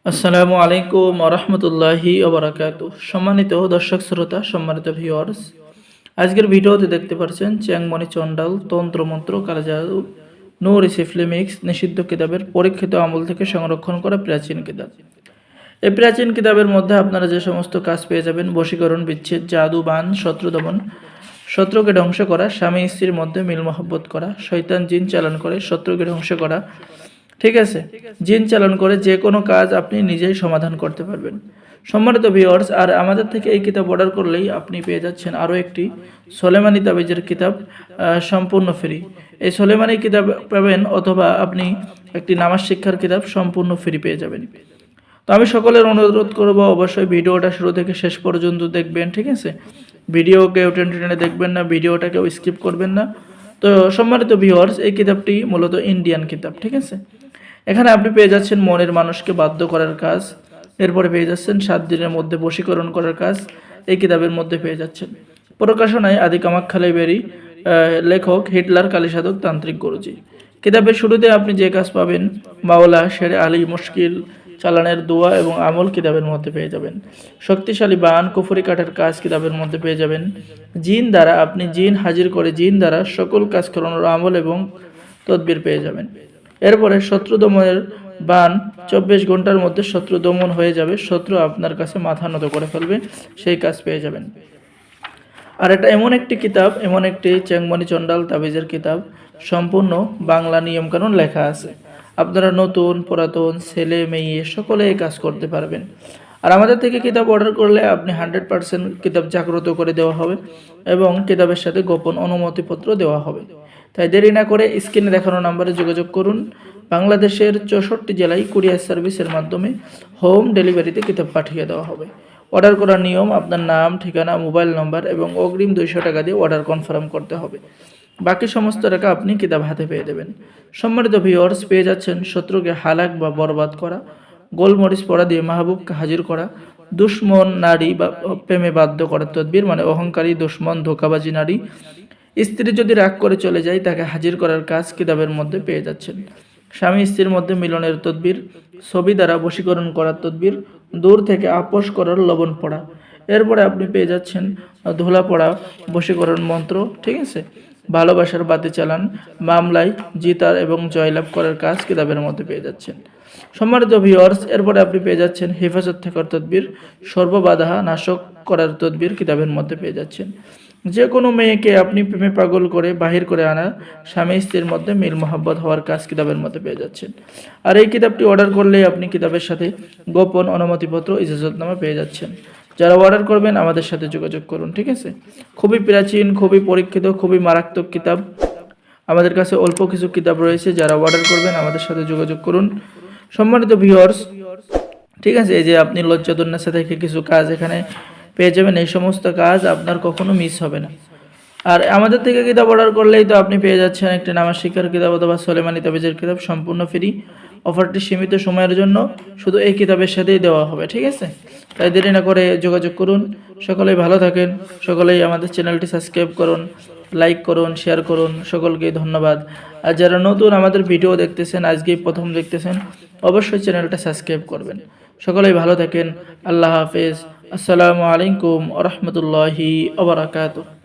আসসালামু আলাইকুম ওয়া রাহমাতুল্লাহি ওয়া বারাকাতুহু। সম্মানিত দর্শক শ্রোতা, সম্মানিত ভিউয়ার্স, আজকের ভিডিওতে দেখতে পাচ্ছেন চ্যাংমণি চণ্ডাল তন্ত্রমন্ত্র কালাজাদু নো রিসিফলি মিক্স নিষিদ্ধ কিতাবের পরীক্ষিত আমল থেকে সংরক্ষণ করা প্রাচীন কিতাব। এই প্রাচীন কিতাবের মধ্যে আপনারা যে সমস্ত কাজ পেয়ে যাবেন: বশীকরণ, বিচ্ছেদ, জাদু, বান, শত্রু দমন, শত্রুকে ধ্বংস করা, স্বামী স্ত্রীর মধ্যে মিল মহব্বত করা, শয়তান জিন চালান করে শত্রুকে ধ্বংস করা, ঠিক আছে, জিন চালান করে যে কোনো কাজ আপনি নিজেই সমাধান করতে পারবেন। সম্মানিত ভিউয়ার্স, আর আমাদের থেকে এই কিতাব অর্ডার করলেই আপনি পেয়ে যাচ্ছেন আরও একটি সোলেমানি তাবিজের কিতাব সম্পূর্ণ ফ্রি। এই সোলেমানি কিতাব পাবেন, অথবা আপনি একটি নামাজ শিক্ষার কিতাব সম্পূর্ণ ফ্রি পেয়ে যাবেন। তো আমি সকলের অনুরোধ করব, অবশ্যই ভিডিওটা শুরু থেকে শেষ পর্যন্ত দেখবেন, ঠিক আছে। ভিডিও কেউ টেনে দেখবেন না, ভিডিওটা কেউ স্কিপ করবেন না। তো সম্মানিত ভিউয়ার্স, এই কিতাবটি মূলত ইন্ডিয়ান কিতাব, ঠিক আছে। এখানে আপনি পেয়ে যাচ্ছেন মনের মানুষকে বাধ্য করার কাজ, এরপরে পেয়ে যাচ্ছেন 7 দিনের মধ্যে বশীকরণ করার কাজ এই কিতাবের মধ্যে পেয়ে যাচ্ছেন। প্রকাশনায় আদি কামাখ্যা লাইব্রেরি, লেখক হিটলার কালীসাধক তান্ত্রিক গুরুজি। কিতাবের শুরুতে আপনি যে কাজ পাবেন: মাওলা শেরে আলী মুশকিল চালানের দোয়া এবং আমল কিতাবের মধ্যে পেয়ে যাবেন। শক্তিশালী বান, কুফরি কাঠের কাজ কিতাবের মধ্যে পেয়ে যাবেন। জিন দ্বারা আপনি জিন হাজির করে জিন দ্বারা সকল কাজ করানোর আমল এবং তদবির পেয়ে যাবেন। এরপরে শত্রু দমনের বান, 24 ঘন্টার মধ্যে শত্রু দমন হয়ে যাবে, শত্রু আপনার কাছে মাথা নত করে ফেলবে, সেই কাজ পেয়ে যাবেন। আর এটা এমন একটি কিতাব, এমন একটি চ্যাংমণি চণ্ডাল তাবিজের কিতাব, সম্পূর্ণ বাংলা নিয়মকানুন লেখা আছে। আপনারা নতুন পুরাতন ছেলে মেয়ে সকলে এই কাজ করতে পারবেন। আর আমাদের থেকে কিতাব অর্ডার করলে আপনি 100% কিতাব জাগ্রত করে দেওয়া হবে এবং কিতাবের সাথে গোপন অনুমতিপত্র দেওয়া হবে। তাই দেরি না করে স্ক্রিনে দেখানো নাম্বারে যোগাযোগ করুন। বাংলাদেশের 64 জেলায় কুরিয়ার সার্ভিসের মাধ্যমে হোম ডেলিভারিতে কিতাব পাঠিয়ে দেওয়া হবে। অর্ডার করার নিয়ম: আপনার নাম, ঠিকানা, মোবাইল নম্বর এবং অগ্রিম 200 টাকা দিয়ে অর্ডার কনফার্ম করতে হবে। বাকি সমস্ত টাকা আপনি কিতাব হাতে পেয়ে দেবেন। সম্মানিত ভিউয়ার্স, পেয়ে যাচ্ছেন শত্রুকে হালাক বা বরবাদ করা, গোলমরিচ পড়া দিয়ে মাহবুবকে হাজির করা, দুশ্মন নারী বা প্রেমে বাধ্য করার তদবির, মানে অহংকারী, দুশ্মন, ধোকাবাজি নারী, স্ত্রী যদি রাগ করে চলে যায় তাকে হাজির করার কাজ কিতাবের মধ্যে পেয়ে যাচ্ছেন। স্বামী স্ত্রীর মধ্যে মিলনের তদবির, ছবি দ্বারা বশীকরণ করার তদবির, দূর থেকে আপোষ করার লবণ পড়া। এরপরে আপনি পেয়ে যাচ্ছেন ধুলা পড়া, বশীকরণ মন্ত্র, ঠিক আছে, ভালোবাসার বাতি চালান, মামলায় জিতার এবং জয়লাভ করার কাজ কিতাবের মধ্যে পেয়ে যাচ্ছেন। সম্মানিত ভিউয়ার্স, এরপরে আপনি পেয়ে যাচ্ছেন হেফাজত থাকার তদবির, সর্ববাধা নাশক করার তদবির কিতাবের মধ্যে পেয়ে যাচ্ছেন। যে কোনো মেয়েকে আপনি প্রেমে পাগল করে বাহির করে আনা, স্বামী স্ত্রীর মধ্যে মিল মহব্বত হওয়ার কাজ কিতাবের মধ্যে পেয়ে যাচ্ছেন। আর এই কিতাবটি অর্ডার করলে আপনি কিতাবের সাথে গোপন অনুমতিপত্র, ইজাজতনামা পেয়ে যাচ্ছেন। যারা অর্ডার করবেন আমাদের সাথে যোগাযোগ করুন, ঠিক আছে। খুবই প্রাচীন, খুবই পরীক্ষিত, খুবই মারাত্মক কিতাব। আমাদের কাছে অল্প কিছু কিতাব রয়েছে, যারা অর্ডার করবেন আমাদের সাথে যোগাযোগ করুন। সম্মানিত ভিউয়ার্স, ঠিক আছে, এই যে আপনি লজ্জাতুন্নেসা থেকে কিছু কাজ এখানে পেয়ে যাবেন। এই সমস্ত কাজ আপনার কখনো মিস হবে না। আর আমাদের থেকে কিতাব অর্ডার করলেই তো আপনি পেয়ে যাচ্ছেন একটি নামাজ শিক্ষার কিতাব অথবা সোলেমানি তাবিজের কিতাব সম্পূর্ণ ফ্রি। অফারটি সীমিত সময়ের জন্য, শুধু এই কিতাবের সাথেই দেওয়া হবে, ঠিক আছে। তাই দেরি না করে যোগাযোগ করুন। সকলেই ভালো থাকেন, সকলেই আমাদের চ্যানেলটি সাবস্ক্রাইব করুন, লাইক করুন, শেয়ার করুন। সকলকেই ধন্যবাদ। আর যারা নতুন আমাদের ভিডিও দেখতেছেন, আজকেই প্রথম দেখতেছেন, অবশ্যই চ্যানেলটা সাবস্ক্রাইব করবেন। সকলেই ভালো থাকেন। আল্লাহ হাফেজ। আসসালামু আলাইকুম ওয়া রাহমাতুল্লাহি ওয়া বারাকাতুহু।